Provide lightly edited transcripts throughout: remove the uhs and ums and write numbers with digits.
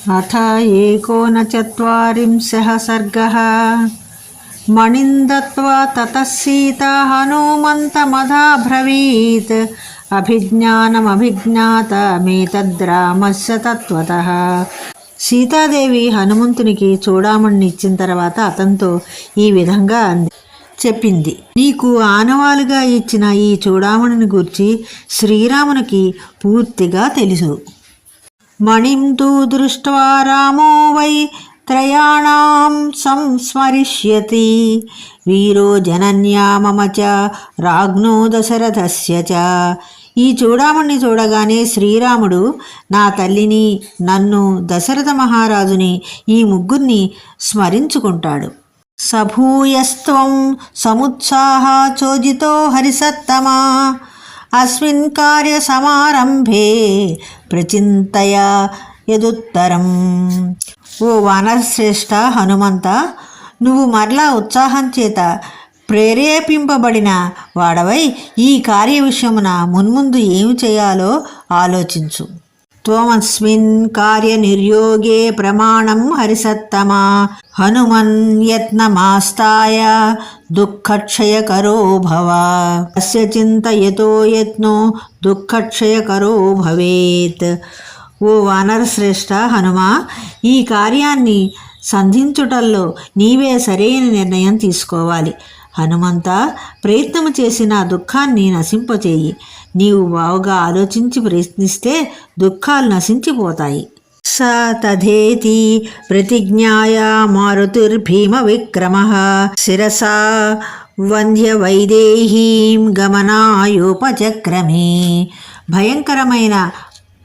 अथ एकोनचत्वारिंशः सर्गः। मणिं दत्त्वा ततः सीता हनुमन्तमधाब्रवीत् अभिज्ञानमभिज्ञातमेतद्रामस्य तत्त्वतः। సీతాదేవి హనుమంతునికి చూడామణిని ఇచ్చిన తర్వాత అతనితో ఈ విధంగా చెప్పింది. నీకు ఆనవాలుగా ఇచ్చిన ఈ చూడామణిని గూర్చి శ్రీరామునికి పూర్తిగా తెలుసు. మణిం తు దృష్ట్వా రామో వై త్రయాణాం సంస్మరిష్యతి వీరో జనన్యా మమ చ రాజ్ఞో దశరథస్య చ. ఈ చూడామణిని చూడగానే శ్రీరాముడు నా తల్లిని, నన్ను, దశరథ మహారాజుని, ఈ ముగ్గురిని స్మరించుకుంటాడు. సభూయస్త్వం సముత్సాహ చోజితో హరిసత్తమా అస్మిన్ కార్య సమారంభే ప్రచింతయ యదుత్తరం. ఓ వానరశ్రేష్ఠ హనుమంత, నువ్వు మరలా ఉత్సాహం చేత ప్రేరేపింపబడిన వాడవై ఈ కార్య విషయమున మున్ముందు ఏమి చేయాలో ఆలోచించు. త్వమస్మిన్ కార్య నిర్యోగే ప్రమాణం హరిసత్తమా హనుమన్ యత్నమాస్తాయ దుఃఖక్షయకరో భవ అస్య చింతయతో యత్నో దుఃఖక్షయకరో భవేత్. ఓ వానరశ్రేష్ఠ హనుమా, ఈ కార్యాన్ని సంధించుటల్లో నీవే సరైన నిర్ణయం తీసుకోవాలి. హనుమంత, ప్రయత్నము చేసిన దుఃఖాన్ని నశింపచేయి. నీవు బావుగా ఆలోచించి ప్రయత్నిస్తే దుఃఖాలు నశించిపోతాయి. స తథేతి ప్రతిజ్ఞాయ మారుతిర్భీమ విక్రమః శిరసా వంద్య వైదేహీం గమనాయోపచక్రమే. భయంకరమైన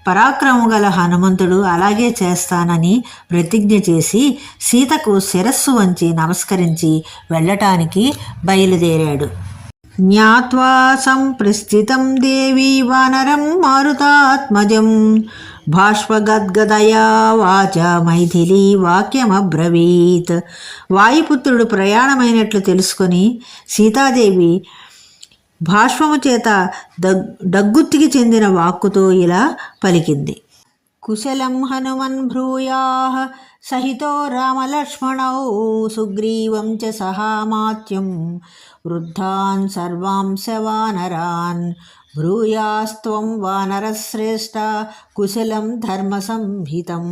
పరాక్రమం గల హనుమంతుడు అలాగే చేస్తానని ప్రతిజ్ఞ చేసి సీతకు శిరస్సు వంచి నమస్కరించి వెళ్ళటానికి బయలుదేరాడు. జ్ఞాత్వా సంప్రస్థితం దేవీ వానరం మారుతాత్మజం బాష్పగద్గదయా వాచ మైథిలీ వాక్యమబ్రవీత్. వాయుపుత్రుడు ప్రయాణమైనట్లు తెలుసుకొని సీతాదేవి భాష్పము చేత డగ్గుత్తికి చెందిన వాక్కుతో ఇలా పలికింది. కుశలం హనుమన్ భ్రూయాః సహితో రామలక్ష్మణౌ సుగ్రీవం చ సహామాత్యం వృద్ధాన్ సర్వాంశ వానరాన్ భ్రూయాస్త్వం వానరశ్రేష్ఠ కుశలం ధర్మ సంహితం.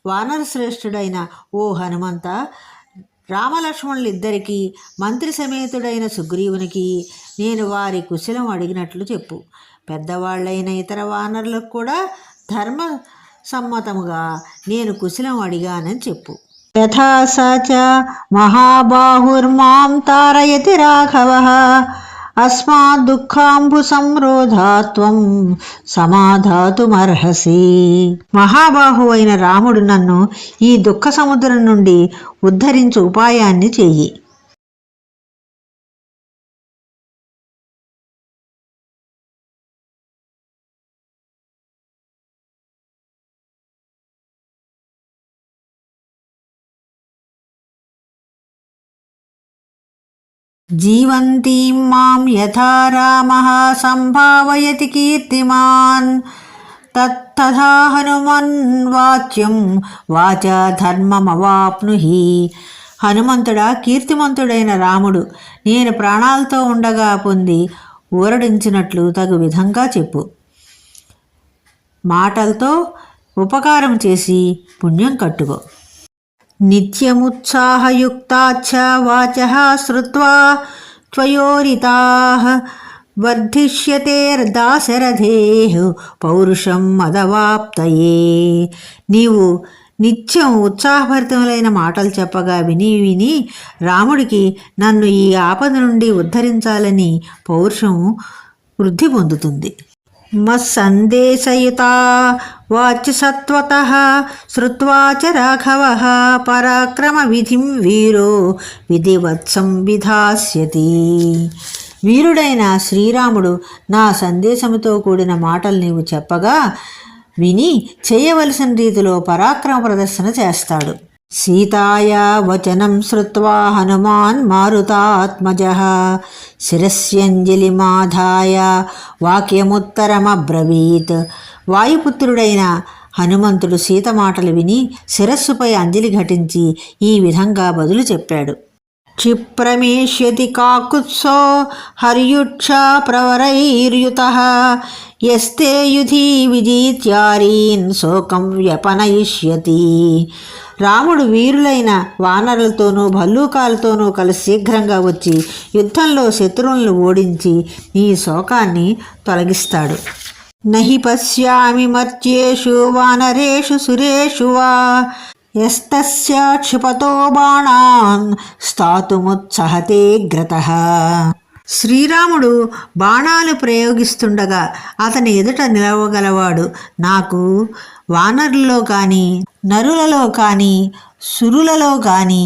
వానరశ్రేష్ఠుడైన ఓ హనుమంత, రామలక్ష్మణులిద్దరికీ మంత్రి సమేతుడైన సుగ్రీవునికి నేను వారి కుశలం అడిగినట్లు చెప్పు. పెద్దవాళ్ళైన ఇతర వానరులకు కూడా ధర్మ సమ్మతముగా నేను కుశలం అడిగానని చెప్పు. యథా సచ మహాబాహుర్మాం తారయతి రాఘవః అస్మాద్ దుఃఖాంబు సంరోధాత్వం సమాధాతుమర్హసి. మహాబాహు అయిన రాముడు నన్ను ఈ దుఃఖ సముద్రం నుండి ఉద్ధరించు ఉపాయాన్ని చెయ్యి. జీవంతీం మాం యథా రామః సంభావయతి కీర్తిమాన్ తత్తథా హనుమన్ వాచ్యం వాచా ధర్మమవాప్నుహి. హనుమంతుడా, కీర్తిమంతుడైన రాముడు నేను ప్రాణాలతో ఉండగా పొంది ఊరడించినట్లు తగు విధంగా చెప్పు. మాటలతో ఉపకారం చేసి పుణ్యం కట్టుకో. నిత్యముత్సాహయుక్తాచ్చ వాచః శ్రుత్వా త్వయోరితాః వర్ధిష్యతేర్దాశరథేః పౌరుషం మదవాప్తయే. నీవు నిత్యం ఉత్సాహభరితములైన మాటలు చెప్పగా విని విని రాముడికి నన్ను ఈ ఆపద నుండి ఉద్ధరించాలని పౌరుషం వృద్ధి పొందుతుంది. మత్సందేశయుతా వాచ సత్వతః శ్రుత్వా చ రాఘవః పరాక్రమ విధిం వీరో విధివత్సం విధాస్యతి. వీరుడైన శ్రీరాముడు నా సందేశముతో కూడిన మాటలు నీవు చెప్పగా విని చేయవలసిన రీతిలో పరాక్రమ ప్రదర్శన చేస్తాడు. సీతాయా వచనం శ్రుత్వా హనుమాన్ మారుతాత్మజః శిరస్యంజలిమాధాయ వాక్యముత్తరమబ్రవీత్. వాయుపుత్రుడైన హనుమంతుడు సీత మాటలు విని శిరస్సుపై అంజలి ఘటించి ఈ విధంగా బదులు చెప్పాడు. క్షిప్రమేష్యతి కాకుత్సో హర్యుక్షా ప్రవరైర్యుతః యస్తే యుధి విజిత్యారీన్ శోకం వ్యపనయిష్యతి. రాముడు వీరులైన వానరులతోనూ భల్లూకాలతోనూ కలిసి శీఘ్రంగా వచ్చి యుద్ధంలో శత్రువులను ఓడించి నీ శోకాన్ని తొలగిస్తాడు. నహి పశ్యామి మర్త్యేషు వానరేషు సురేషు వా యస్తస్య క్షిపతో బాణాన్ స్థాతుముత్సహతే గ్రతః. శ్రీరాముడు బాణాలు ప్రయోగిస్తుండగా అతని ఎదుట నిలవగలవాడు నాకు వానరులలో కానీ నరులలో కానీ సురులలో కానీ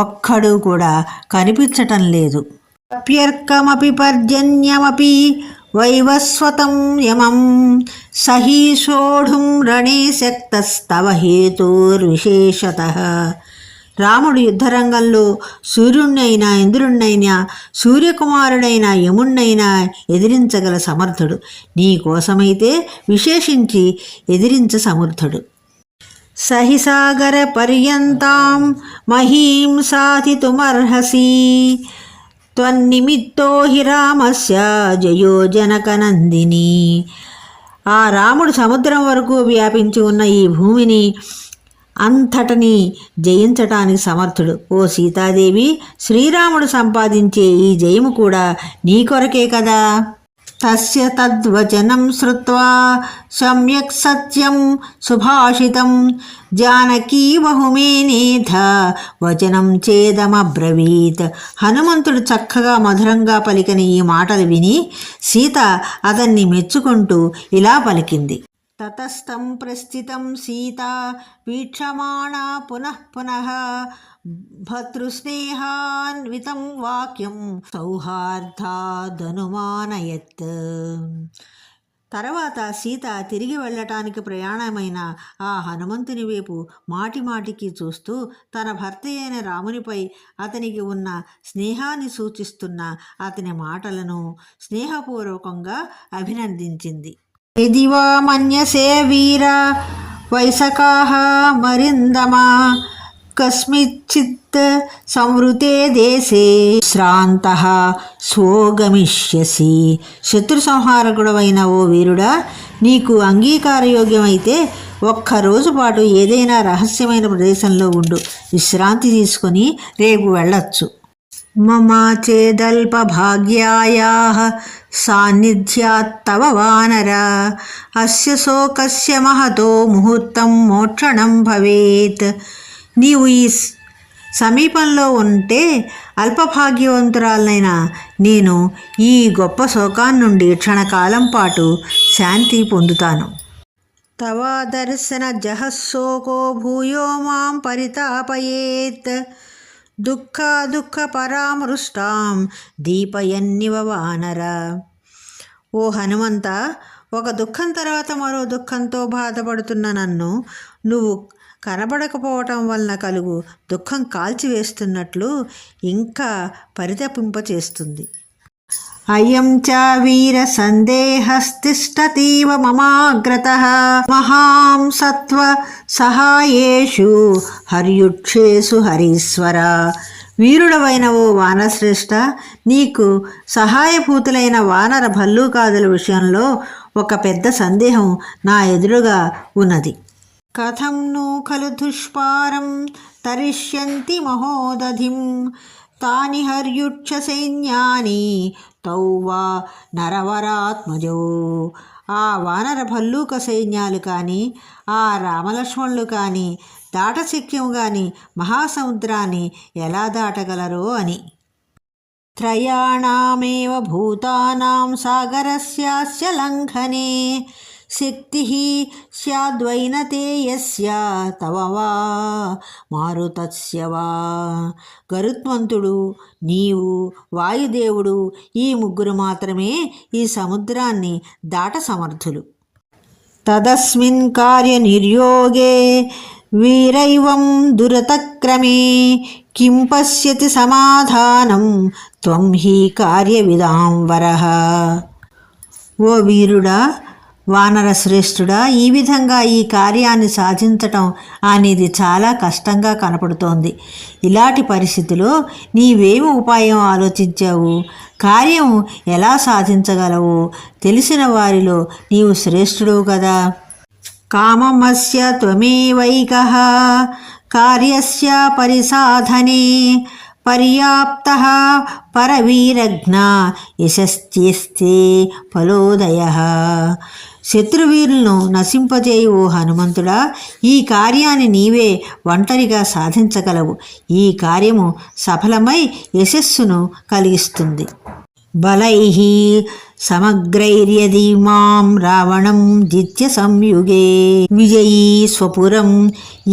ఒక్కడు కూడా కనిపించటం లేదు. అప్యర్కమపి పర్జన్యమపి వైవస్వతం యమం సహీ సోఢుం రణే శక్తస్తవ హేతుర్విశేషతః. రాముడు యుద్ధరంగంలో సూర్యుణ్ణైనా ఇంద్రుణ్ణైనా సూర్యకుమారుడైన యముణ్ణైనా ఎదిరించగల సమర్థుడు. నీ కోసమైతే విశేషించి ఎదిరించ సమర్థుడు. సహి సాగర పర్యంతాం మహీం సాధితుమర్హసి త్వన్నిమిత్తో హి రామస్య జయో జనకనందిని. ఆ రాముడు సముద్రం వరకు వ్యాపించి ఉన్న ఈ భూమిని అంతటని జయించటానికి సమర్థుడు. ఓ సీతాదేవి, శ్రీరాముడు సంపాదించే ఈ జయము కూడా నీ కొరకే కదా. తస్య తద్వచనం శ్రుత్వా సమ్యక్ సత్యం సుభాషితం జానకీ బహుమేనేథ వచనం చేదమబ్రవీత్. హనుమంతుడు చక్కగా మధురంగా పలికిన ఈ మాటలు విని సీత అతన్ని మెచ్చుకుంటూ ఇలా పలికింది. తతస్థం ప్రస్థితం సీతా వీక్షమాణా పునః పునః భర్తృస్నేహాన్వితం వాక్యం సౌహార్దాదనుమానయత్. తర్వాత సీత తిరిగి వెళ్ళటానికి ప్రయాణమైన ఆ హనుమంతుని వైపు మాటిమాటికి చూస్తూ తన భర్త అయిన రామునిపై అతనికి ఉన్న స్నేహాన్ని సూచిస్తున్న అతని మాటలను స్నేహపూర్వకంగా అభినందించింది. యదివా మన్యసే వీర వైసకాః మరిందమా కస్మిచ్చిత్ సంవృతే దేశే శ్రాంతః స్వోగమిష్యసి. శత్రు సంహారకుడవైన ఓ వీరుడా, నీకు అంగీకారయోగ్యమైతే ఒక్కరోజు పాటు ఏదైనా రహస్యమైన ప్రదేశంలో ఉండు. విశ్రాంతి తీసుకొని రేపు వెళ్ళొచ్చు. మమ చేదల్పభాగ్యాయాః సాన్నిధ్యాత్తవ వానర అస్య శోకస్య మహతో ముహూర్తం మోక్షణం భవేత్. నీవు ఈ సమీపంలో ఉంటే అల్పభాగ్యవంతురాలనైనా నేను ఈ గొప్ప శోకాన్నుండి క్షణకాలం పాటు శాంతి పొందుతాను. తవ దర్శన జహశోకో భూయో మాం పరితాపయేత్ దుఃఖ దుఃఖ పరామృష్టాం దీపయన్నివ వానర. ఓ హనుమంత, ఒక దుఃఖం తర్వాత మరో దుఃఖంతో బాధపడుతున్న నన్ను నువ్వు కనబడకపోవటం వలన కలుగు దుఃఖం కాల్చివేస్తున్నట్లు ఇంకా పరితపింపచేస్తుంది. అయం చ వీర సందేహస్తిష్టతీవ మమాగ్రతః మహాం సత్వ సహాయేషు హర్యుక్షేసు హరీశ్వర. వీరుడవైన ఓ వానశ్రేష్ఠ, నీకు సహాయభూతులైన వానర భల్లూకాదుల విషయంలో ఒక పెద్ద సందేహం నా ఎదురుగా ఉన్నది. కథం ను ఖలు దుష్పారం తరిష్యంతి మహోదధిం తాని హర్యుక్ష సైన్యాని తౌ వా నరవరాత్మజో. ఆ వానర భల్లూక సైన్యాలు కానీ ఆ రామలక్ష్మణులు కానీ దాటశక్యం కానీ మహాసముద్రాన్ని ఎలా దాటగలరో అని. త్రయాణామేవ భూతానాం సాగరస్యాస్య లంఘనే శక్తి స్యాద్వైనతే యస్య తవ వా మారుతస్య వా. గరుత్మంతుడు, నీవు, వాయుదేవుడు ఈ ముగ్గురు మాత్రమే ఈ సముద్రాన్ని దాట సమర్థులు. తదస్మిన్ కార్యనిర్యోగే వీరైవం దురతక్రమే కిం పశ్యతి సమాధానం త్వం హి కార్యవిదాం వరః. ఓ వీరుడా, వానర శ్రేష్ఠుడా, ఈ విధంగా ఈ కార్యాన్ని సాధించటం అనేది చాలా కష్టంగా కనపడుతోంది. ఇలాంటి పరిస్థితిలో నీవేమి ఉపాయం ఆలోచించావు? కార్యం ఎలా సాధించగలవు? తెలిసిన వారిలో నీవు శ్రేష్ఠుడు కదా. కామమస్య త్వమేవైకః కార్యస్య పరిసాధనే పర్యాప్తః పరవీరజ్ఞ యశస్త్యస్తే ఫలోదయః. శత్రువీరులను నశింపజేయు ఓ హనుమంతుడా, ఈ కార్యాన్ని నీవే ఒంటరిగా సాధించగలవు. ఈ కార్యము సఫలమై యశస్సును కలిగిస్తుంది. బలైః సమగ్రైర్యది మాం రావణం జిత్య సంయుగే విజయీ స్వపురం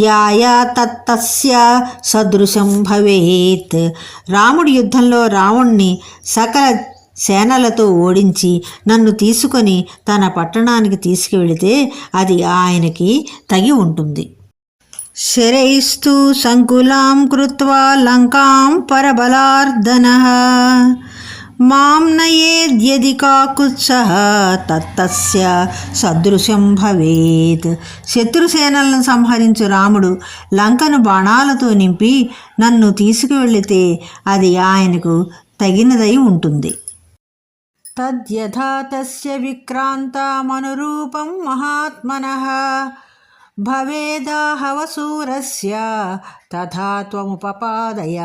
యాయా తత్తస్య సదృశం భవేత్. రాముడి యుద్ధంలో రావణ్ణి సకల సేనలతో ఓడించి నన్ను తీసుకొని తన పట్టణానికి తీసుకువెళితే అది ఆయనకి తగి ఉంటుంది. శరైస్తు సంకులాం కృత్వా లంకాం పరబలార్దనః మాం నయేద్యది కాకుత్సః తత్తస్య సదృశం భవేత్. శత్రుసేనలను సంహరించు రాముడు లంకను బాణాలతో నింపి నన్ను తీసుకువెళితే అది ఆయనకు తగినదై ఉంటుంది. తద్యథా తస్య విక్రాంతమనురూపం మహాత్మనః భవేదాహవసూరస్య తథా త్వముపపాదయ.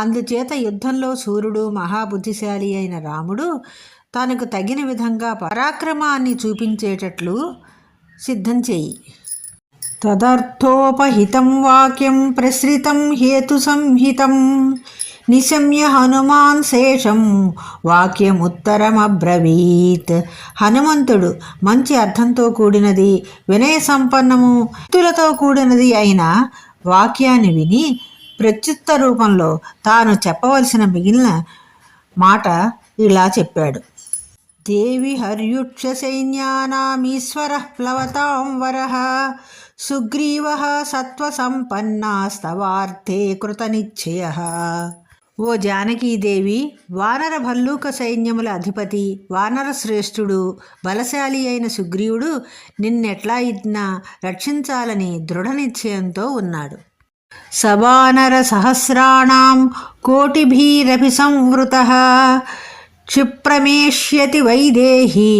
అందుచేత యుద్ధంలో సూర్యుడు మహాబుద్ధిశాలి అయిన రాముడు తనకు తగిన విధంగా పరాక్రమాన్ని చూపించేటట్లు సిద్ధం చేయి. తదర్థోపహితం వాక్యం ప్రసృతం హేతు సంహితం నిశమ్య హనుమాన్ శేషం వాక్యముత్తరమబ్రవీత్. హనుమంతుడు మంచి అర్థంతో కూడినది, వినయ సంపన్నము, తులతో కూడినది అయిన వాక్యాన్ని విని ప్రత్యుత్త రూపంలో తాను చెప్పవలసిన మిగిలిన మాట ఇలా చెప్పాడు. దేవి హర్యుక్ష సైన్యానామీశ్వరః ప్లవతాం వరః సుగ్రీవః సత్వసంపన్నాస్తవార్థే కృతనిశ్చయః. ఓ జానకీదేవి, వానర భల్లూక సైన్యముల అధిపతి, వానర శ్రేష్ఠుడు, బలశాలి అయిన సుగ్రీవుడు నిన్నెట్లా ఇట్లా రక్షించాలని దృఢ నిశ్చయంతో ఉన్నాడు. సవానర సహస్రాణం కోటిభిరపి సంవృతః క్షిప్రమేష్యతి వైదేహి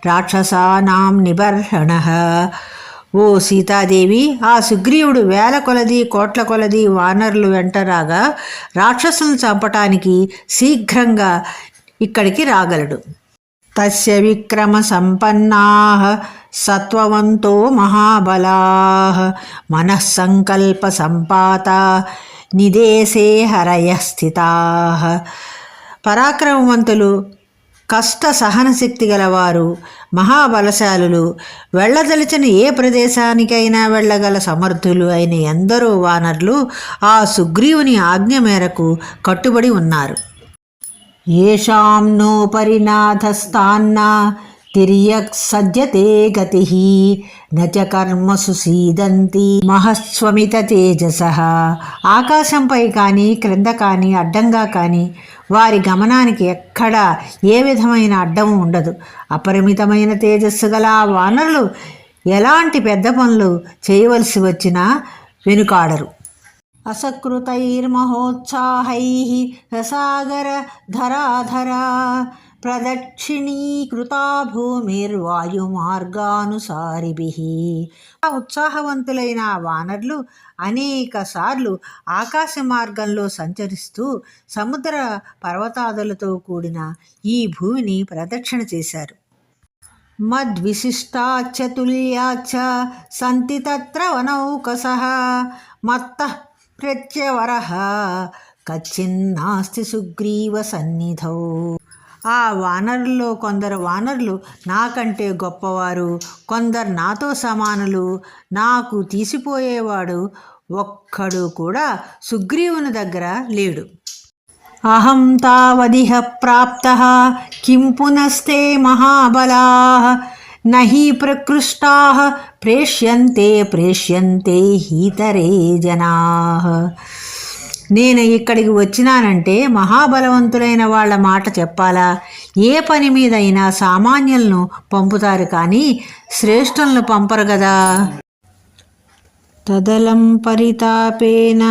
రాక్షసానాం నిబర్హణః. ఓ సీతాదేవి, ఆ సుగ్రీవుడు వేల కొలది కోట్ల కొలది వానరులు వెంటరాగా రాక్షసులను చంపటానికి శీఘ్రంగా ఇక్కడికి రాగలడు. తస్య విక్రమ సంపన్నాః సత్వవంతో మహాబలాః మనఃసంకల్ప సంపాత నిదేశే హరయః స్థితాః. పరాక్రమవంతులు, కష్ట సహనశక్తి గలవారు, మహాబలశాలులు, వెళ్ళదలిచిన ఏ ప్రదేశానికైనా వెళ్ళగల సమర్థులు అయిన ఎందరో వానరులు ఆ సుగ్రీవుని ఆజ్ఞ మేరకు కట్టుబడి ఉన్నారు. ఏషాం నో పరినాథస్థాన్నా తిర్యక్ సజ్జతే గతిః నచ కర్మసు సీదంతి మహస్వమిత తేజసః. ఆకాశంపై కానీ క్రింద కానీ అడ్డంగా కానీ వారి గమనానికి ఎక్కడా ఏ విధమైన అడ్డము ఉండదు. అపరిమితమైన తేజస్సు గల ఆ వానరులు ఎలాంటి పెద్ద పనులు చేయవలసి వచ్చినా వెనుకాడరు. అసకృతైర్మహోత్సాహైః సాగర ధరాధరా ప్రదక్షిణీకృతా భూమిర్వాయుమార్గానుసారిభిః. ఆ ఉత్సాహవంతులైన ఆ వానరులు అనేక సార్లు ఆకాశ మార్గంలో సంచరిస్తూ సముద్ర పర్వతాదులతో కూడిన ఈ భూమిని ప్రదక్షిణ చేశారు. మద్విశిష్టాచ్చ తుల్యాచ్చ సంతి తత్ర వనౌకసః మత్తః ప్రత్యవరః కచ్చిన్నాస్తి సుగ్రీవ సన్నిధౌ. ఆ వానరుల్లో కొందరు వానరులు నాకంటే గొప్పవారు, కొందరు నాతో సమానులు, నాకు తీసిపోయేవాడు ఒక్కడు కూడా సుగ్రీవుని దగ్గర లేడు. అహం తావదిహ ప్రాప్తః కిం పునస్తే మహాబలాః నహి ప్రకృష్టాః ప్రేష్యంతే హీతరే జనాః. నేను ఇక్కడికి వచ్చినానంటే మహాబలవంతులైన వాళ్ళ మాట చెప్పాలా? ఏ పని మీదైనా సామాన్యులను పంపుతారు కానీ శ్రేష్ఠులను పంపరు కదా. తదలం పరితాపేన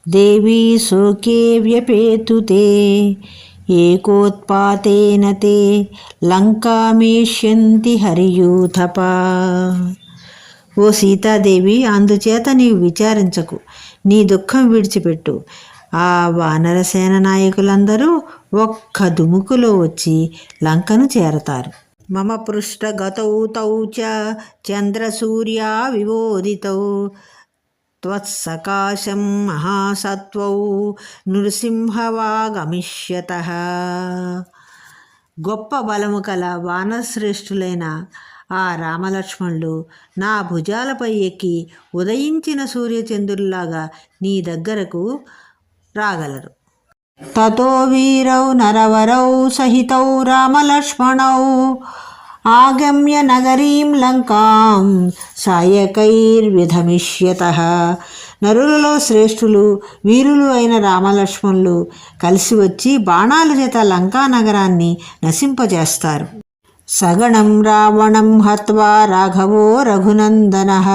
దేవీ శోకే వ్యపేతుతే ఏకోత్పాతేన తే లంకామేష్యంతి హరియూథప. ఓ సీతాదేవి, అందుచేత నీవు విచారించకు, నీ దుఃఖం విడిచిపెట్టు. ఆ వానరసేన నాయకులందరూ ఒక్క దుముకులో వచ్చి లంకను చేరతారు. మమ పృష్ఠగతౌ తౌ చ చంద్రసూర్యా వివోదితౌ త్వత్సకాశం మహాసత్వౌ నృసింహవాగమిష్యతః. గొప్ప బలము కల వానశ్రేష్ఠులైన ఆ రామలక్ష్మణులు నా భుజాలపై ఎక్కి ఉదయించిన సూర్యచంద్రుల్లాగా నీ దగ్గరకు రాగలరు. తతో వీరౌ నరవరౌ సహితౌ రామలక్ష్మణౌ ఆగమ్య నగరీం లంకాం సాయకైర్విధమిష్యతః. నరులలో శ్రేష్ఠులు వీరులు అయిన రామలక్ష్మణులు కలిసి వచ్చి బాణాల చేత లంకా నగరాన్ని నశింపజేస్తారు. సగణం రావణం హత్వా రాఘవో రఘునందనః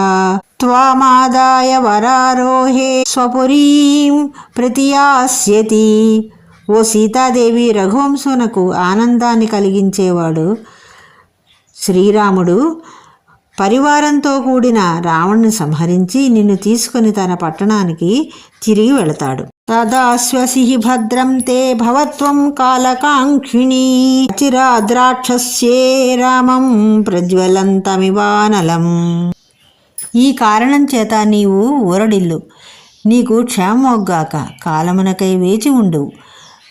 త్వామాదాయ వరారోహే స్వపురీం ప్రతియాస్యతి. ఓ సీతాదేవి, రఘువంశునకు ఆనందాన్ని కలిగించేవాడు శ్రీరాముడు పరివారంతో కూడిన రావణ్ణి సంహరించి నిన్ను తీసుకుని తన పట్టణానికి తిరిగి వెళతాడు. తదాశ్వసి భద్రం తే భవత్వం కాలకాంక్షిణీ చిరాద్రాక్షస్యే రామం ప్రజ్వలంతమివానలం. ఈ కారణం చేత నీవు ఊరడిల్లు, నీకు క్షేమమొగ్గాక, కాలమునకై వేచి ఉండు.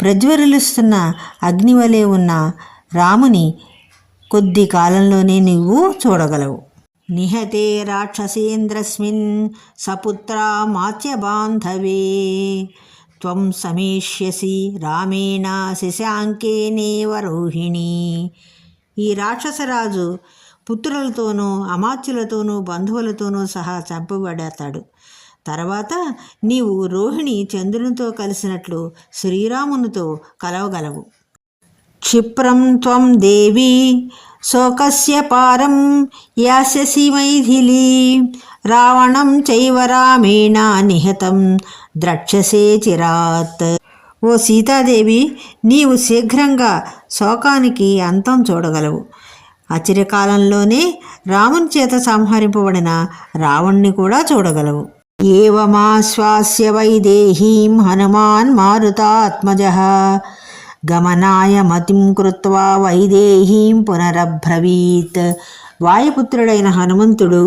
ప్రజ్వరిలుస్తున్న అగ్నివలే ఉన్న రాముని కొద్ది కాలంలోనే నీవు చూడగలవు. నిహతే రాక్షసేంద్రస్మిన్ సపుత్రా మాత్య బాంధవే త్వం సమీష్యసి రామేణ శశాంకేనేవ రోహిణి. ఈ రాక్షసరాజు పుత్రులతోనూ అమాత్యులతోనూ బంధువులతోనూ సహా చంపబడతాడు. తర్వాత నీవు రోహిణి చంద్రునితో కలిసినట్లు శ్రీరామునితో కలవగలవు. క్షిప్రం త్వం దేవి శోకస్య పారం యాస్యసి మైథిలీ రావణం చైవ రామేణ నిహతం ద్రక్ష్యసే చిరాత్. ఓ సీతాదేవి, నీవు శీఘ్రంగా శోకానికి అంతం చూడగలవు. అచిరకాలంలోనే రాముని చేత సంహరింపబడిన రావణ్ణి కూడా చూడగలవు. ఏవమాశ్వాస్య వైదేహీం హనుమాన్ మారుతాత్మజః గమనాయ మతిం కృత్వా వైదేహీం పునరబ్రవీత్. వాయుపుత్రుడైన హనుమంతుడు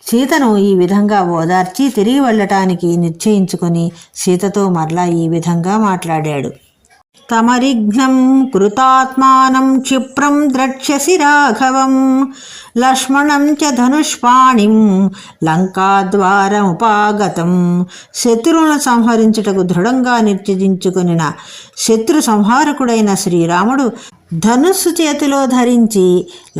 సీతను ఈ విధంగా ఓదార్చి తిరిగి వెళ్ళటానికి నిశ్చయించుకొని సీతతో మరలా ఈ విధంగా మాట్లాడాడు. తమరిఘ్నం కృతాత్మానం క్షిప్రం ద్రక్ష్యసి రాఘవం లక్ష్మణం చ ధనుష్పాణిం లంకాద్వారముపాగతం. శత్రువులను సంహరించుటకు దృఢంగా నిశ్చయించుకొనిన శత్రు సంహారకుడైన శ్రీరాముడు ధనుస్సు చేతిలో ధరించి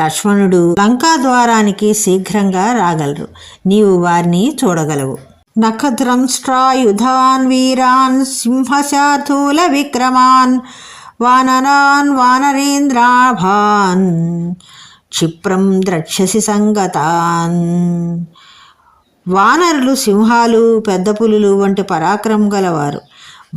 లక్ష్మణుడు లంకా ద్వారానికి శీఘ్రంగా రాగలరు. నీవు వారిని చూడగలవు. నఖద్రంష్ట్రాయుధాన్ వీరాన్ సింహశార్దూల విక్రమాన్ వానరాన్ వానరేంద్రాభాన్ క్షిప్రం ద్రక్ష్యసి సంగతాన్. వానరులు సింహాలు పెద్ద పులులు వంటి పరాక్రమం గలవారు.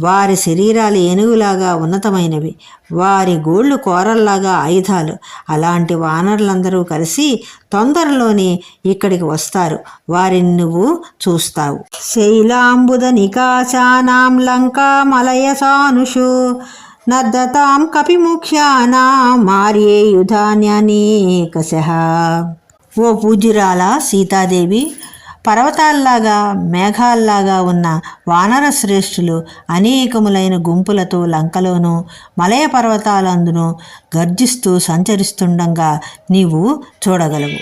వారి శరీరాలు ఏనుగులాగా ఉన్నతమైనవి, వారి గోళ్ళు కోరల్లాగా ఆయుధాలు. అలాంటి వానరులందరూ కలిసి తొందరలోనే ఇక్కడికి వస్తారు. వారిని నువ్వు చూస్తావు. శైలాంబుద నికాశానాం లంకా మలయ సానుషు నర్దతాం కపిముఖ్యానాం మార్యేయుధాన్యనేకశః. ఓ పూజ్యురాల సీతాదేవి, పర్వతాల్లాగా మేఘాల్లాగా ఉన్న వానర శ్రేష్ఠులు అనేకములైన గుంపులతో లంకలోనూ మలయ పర్వతాలందును గర్జిస్తూ సంచరిస్తుండగా నీవు చూడగలవు.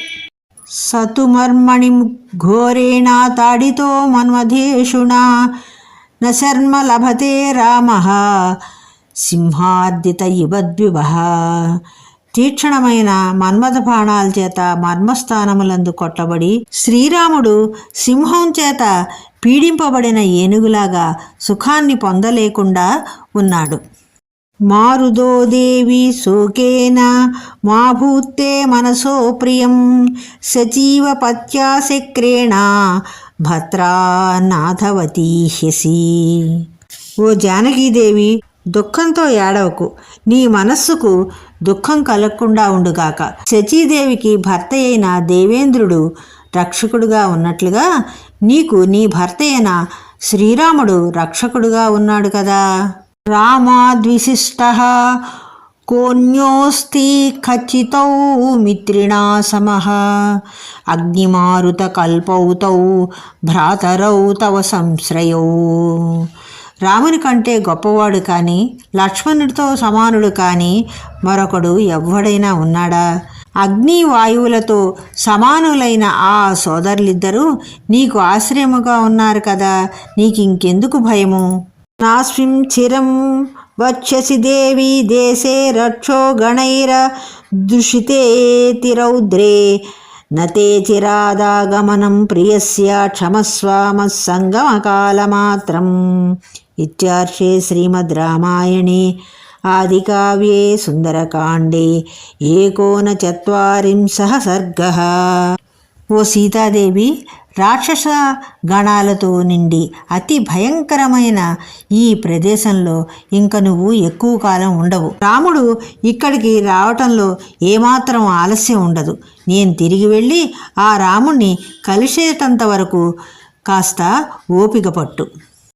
సతుమర్మణి ఘోరేణ తాడితో మన్మధేషుణా న శర్మ లభతే రామః సింహార్దిత ఇవద్విభః. తీక్షణమైన మన్మథ బాణాల చేత మర్మస్థానములందు కొట్టబడి శ్రీరాముడు సింహం చేత పీడింపబడిన ఏనుగులాగా సుఖాన్ని పొందలేకుండా ఉన్నాడు. మారుదో దేవి శోకేన మా భూతే మనసో ప్రియం సజీవ పత్యా శక్రేణ భద్రా నాథవతీ హ్యసి. ఓ జానకీదేవి, దుఃఖంతో ఏడవకు, నీ మనస్సుకు దుఃఖం కలగకుండా ఉండుగాక. శచీదేవికి భర్త అయిన దేవేంద్రుడు రక్షకుడుగా ఉన్నట్లుగా నీకు నీ భర్త అయిన శ్రీరాముడు రక్షకుడుగా ఉన్నాడు కదా. రామాద్విశిష్టః కోన్యోస్తి ఖచ్చితౌ మిత్రిణా సమః అగ్నిమారుతకల్పౌ తౌ భ్రాతరౌ తవ సంశ్రయౌ. రాముని కంటే గొప్పవాడు కానీ లక్ష్మణుడితో సమానుడు కానీ మరొకడు ఎవ్వడైనా ఉన్నాడా? అగ్ని వాయువులతో సమానులైన ఆ సోదరులిద్దరూ నీకు ఆశ్రయముగా ఉన్నారు కదా, నీకింకెందుకు భయము? నాస్మిం చిరం వచ్చసి దేవి దేశే రక్షో గణైర దుషితేతి రౌద్రే నతే చిరాదాగమనం ప్రియస్య క్షమస్వ మత్సంగమకాలమాత్రం. ఇత్యార్షే శ్రీమద్ రామాయణే ఆదికావ్యే సుందరకాండే 19 సర్గః. ఓ సీతాదేవి, రాక్షస గణాలతో నిండి అతి భయంకరమైన ఈ ప్రదేశంలో ఇంక నువ్వు ఎక్కువ కాలం ఉండవు. రాముడు ఇక్కడికి రావటంలో ఏమాత్రం ఆలస్యం ఉండదు. నేను తిరిగి వెళ్ళి ఆ రాముణ్ణి కలిసేటంత వరకు కాస్త ఓపిక పట్టు.